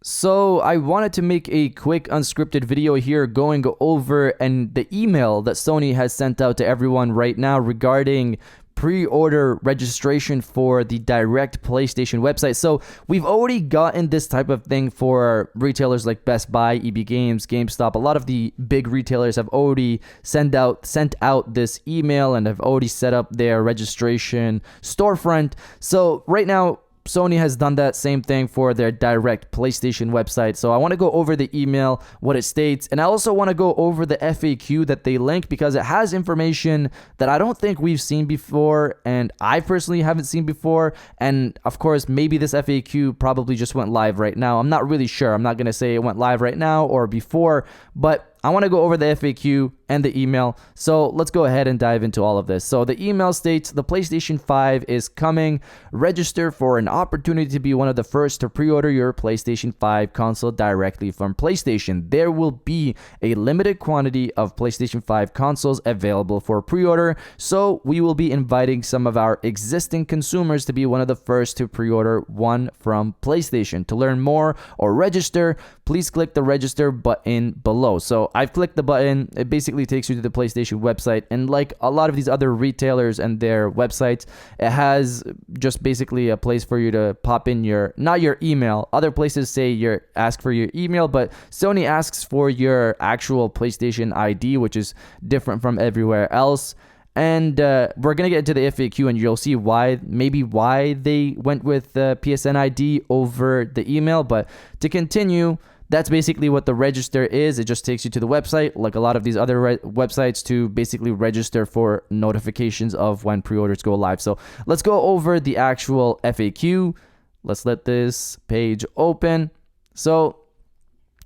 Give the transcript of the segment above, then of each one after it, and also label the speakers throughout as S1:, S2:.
S1: So I wanted to make a quick unscripted video here going over and the email that Sony has sent out to everyone right now regarding pre-order registration for the direct PlayStation website. So we've already gotten this type of thing for retailers like Best Buy, EB Games, GameStop. A lot of the big retailers have already sent out this email and have already set up their registration storefront. So right now Sony has done that same thing for their direct PlayStation website. So I want to go over the email, what it states, and I also want to go over the FAQ that they link because it has information that I don't think we've seen before, and I personally haven't seen before. And of course, maybe this FAQ probably just went live right now. I'm not really sure. I'm not going to say it went live right now or before, but I want to go over the FAQ and the email. So let's go ahead and dive into all of this. So the email states the PlayStation 5 is coming. Register for an opportunity to be one of the first to pre-order your PlayStation 5 console directly from PlayStation. There will be a limited quantity of PlayStation 5 consoles available for pre-order. So we will be inviting some of our existing consumers to be one of the first to pre-order one from PlayStation. To learn more or register, please click the register button below. So I've clicked the button. It basically takes you to the PlayStation website, and like a lot of these other retailers and their websites, it has just basically a place for you to pop in not your email. Other places say ask for your email, but Sony asks for your actual PlayStation ID, which is different from everywhere else. And we're going to get into the FAQ and you'll see why they went with PSN ID over the email. But to continue, that's basically what the register is. It just takes you to the website, like a lot of these other websites, to basically register for notifications of when pre-orders go live. So let's go over the actual FAQ. Let's let this page open. So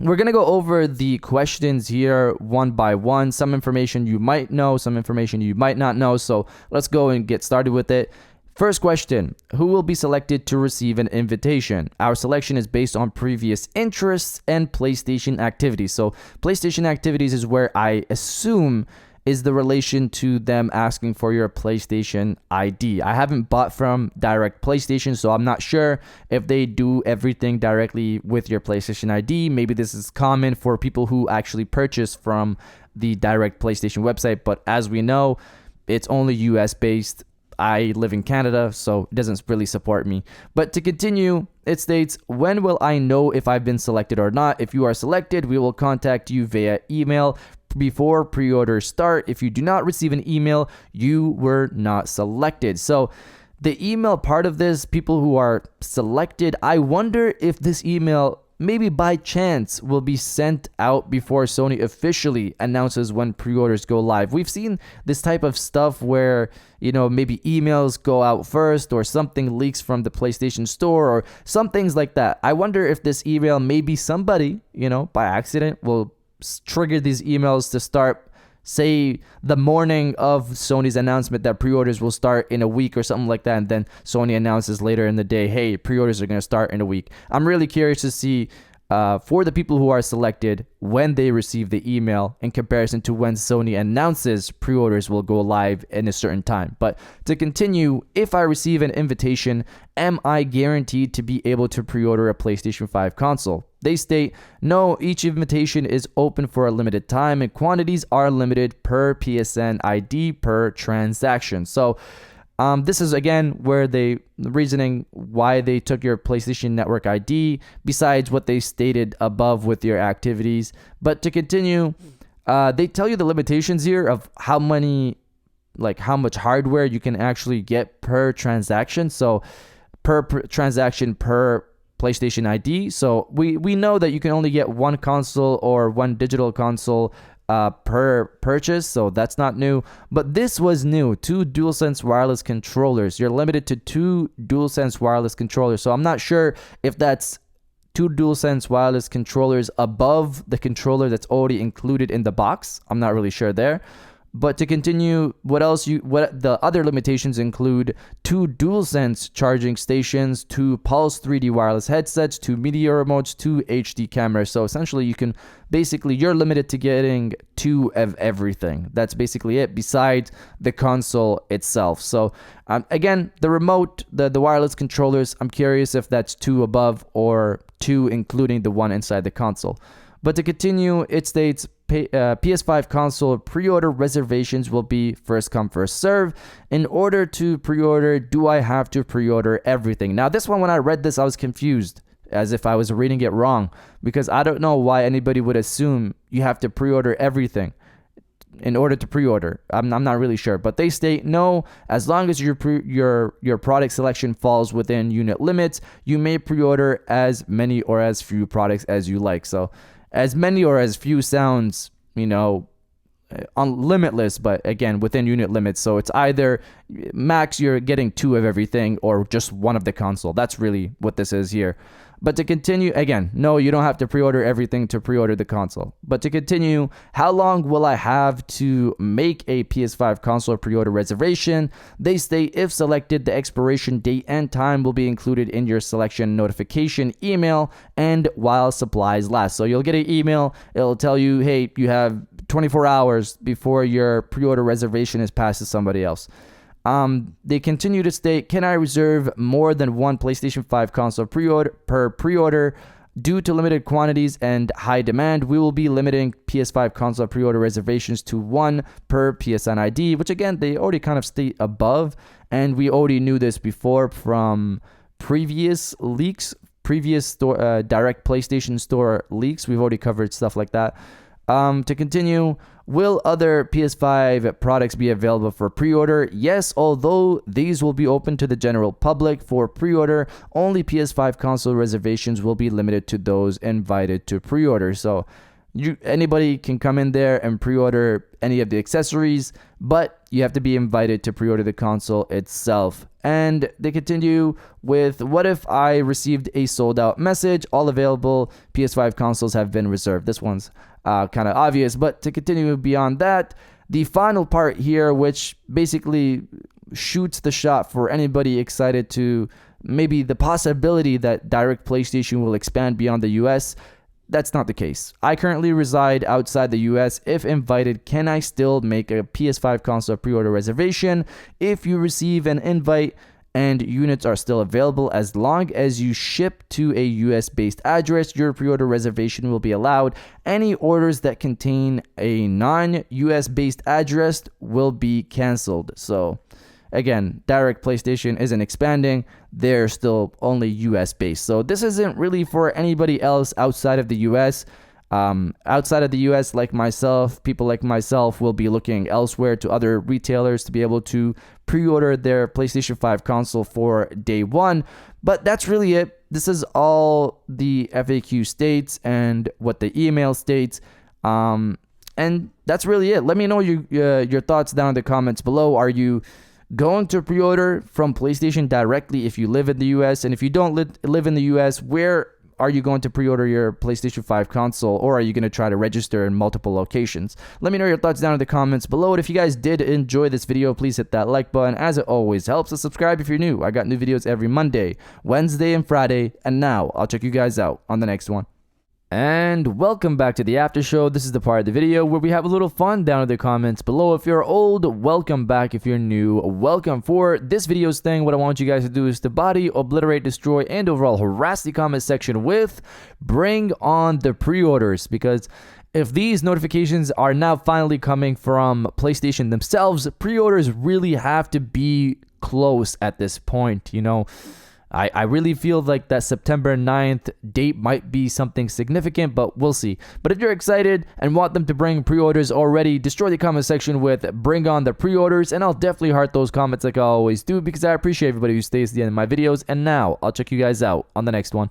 S1: we're going to go over the questions here one by one. Some information you might know, some information you might not know. So let's go and get started with it. First question, who will be selected to receive an invitation? Our selection is based on previous interests and PlayStation activities. So PlayStation activities is where I assume is the relation to them asking for your PlayStation ID. I haven't bought from direct PlayStation, so I'm not sure if they do everything directly with your PlayStation ID. Maybe this is common for people who actually purchase from the direct PlayStation website, but as we know, it's only US based. I live in Canada, so it doesn't really support me. But to continue, it states, when will I know if I've been selected or not? If you are selected, we will contact you via email before pre-order start. If you do not receive an email, you were not selected. So the email part of this, people who are selected, I wonder if this email maybe by chance will be sent out before Sony officially announces when pre-orders go live. We've seen this type of stuff where, maybe emails go out first or something leaks from the PlayStation Store or some things like that. I wonder if this email, maybe somebody, by accident will trigger these emails to start, say, the morning of Sony's announcement that pre-orders will start in a week or something like that, and then Sony announces later in the day, hey, pre-orders are going to start in a week. I'm really curious to see for the people who are selected when they receive the email in comparison to when Sony announces pre-orders will go live in a certain time. But to continue, if I receive an invitation, am I guaranteed to be able to pre-order a PlayStation 5 console? They state, no, each invitation is open for a limited time and quantities are limited per PSN ID per transaction. So this is again where the reasoning why they took your PlayStation Network ID, besides what they stated above with your activities. But to continue, they tell you the limitations here of how much hardware you can actually get per transaction. So per transaction per PlayStation ID. So we know that you can only get one console or one digital console per purchase, so that's not new. But this was new, 2 DualSense wireless controllers. You're limited to 2 DualSense wireless controllers. So I'm not sure if that's 2 DualSense wireless controllers above the controller that's already included in the box. I'm not really sure there. But to continue, what the other limitations include 2 DualSense charging stations, 2 Pulse 3D wireless headsets, 2 media remotes, 2 HD cameras. So essentially you're limited to getting 2 of everything. That's basically it, besides the console itself. So again, the remote, the wireless controllers, I'm curious if that's 2 above or 2 including the one inside the console. But to continue, it states PS5 console pre-order reservations will be first come first serve. In order to pre-order, do I have to pre-order everything? Now this one, when I read this, I was confused, as if I was reading it wrong, because I don't know why anybody would assume you have to pre-order everything in order to pre-order. I'm not really sure, but they state no, as long as your product selection falls within unit limits, you may pre-order as many or as few products as you like. So as many or as few sounds, limitless, but again, within unit limits. So it's either max you're getting 2 of everything or just 1 of the console. That's really what this is here. But to continue, again, no, you don't have to pre-order everything to pre-order the console. But to continue, how long will I have to make a PS5 console pre-order reservation? They state if selected, the expiration date and time will be included in your selection notification email and while supplies last. So you'll get an email, it'll tell you, hey, you have 24 hours before your pre-order reservation is passed to somebody else. They continue to state, can I reserve more than 1 PlayStation 5 console pre-order? Due to limited quantities and high demand, we will be limiting PS5 console pre-order reservations to 1 per PSN ID, which again, they already kind of state above, and we already knew this before from previous leaks, direct PlayStation Store leaks. We've already covered stuff like that. To continue, will other PS5 products be available for pre-order? Yes, although these will be open to the general public for pre-order, only PS5 console reservations will be limited to those invited to pre-order. So anybody can come in there and pre-order any of the accessories, but you have to be invited to pre-order the console itself. And they continue with, what if I received a sold out message? All available PS5 consoles have been reserved. This one's kind of obvious, but to continue beyond that, the final part here, which basically shoots the shot for anybody excited to maybe the possibility that direct PlayStation will expand beyond the US. That's not the case. I currently reside outside the US. If invited, can I still make a PS5 console pre-order reservation? If you receive an invite and units are still available, as long as you ship to a US-based address, your pre-order reservation will be allowed. Any orders that contain a non-US based address will be canceled. So again, direct PlayStation isn't expanding. They're still only US based. So this isn't really for anybody else outside of the US. Outside of the US, like myself, people like myself will be looking elsewhere to other retailers to be able to pre-order their PlayStation 5 console for day one. But that's really it. This is all the FAQ states and what the email states. And that's really it. Let me know your thoughts down in the comments below. Are you going to pre-order from PlayStation directly if you live in the US? And if you don't live in the US, where are you going to pre-order your PlayStation 5 console, or are you going to try to register in multiple locations? Let me know your thoughts down in the comments below. And if you guys did enjoy this video, please hit that like button. As it always helps us, subscribe if you're new. I got new videos every Monday, Wednesday, and Friday. And now I'll check you guys out on the next one. And welcome back to the after show. This is the part of the video where we have a little fun down in the comments below. If you're old, welcome back. If you're new, welcome. For this video's thing, what I want you guys to do is to body, obliterate, destroy, and overall harass the comment section with bring on the pre-orders. Because if these notifications are now finally coming from PlayStation themselves, pre-orders really have to be close at this point, you know. I really feel like that September 9th date might be something significant, but we'll see. But if you're excited and want them to bring pre-orders already, destroy the comment section with bring on the pre-orders, and I'll definitely heart those comments like I always do, because I appreciate everybody who stays to the end of my videos. And now I'll check you guys out on the next one.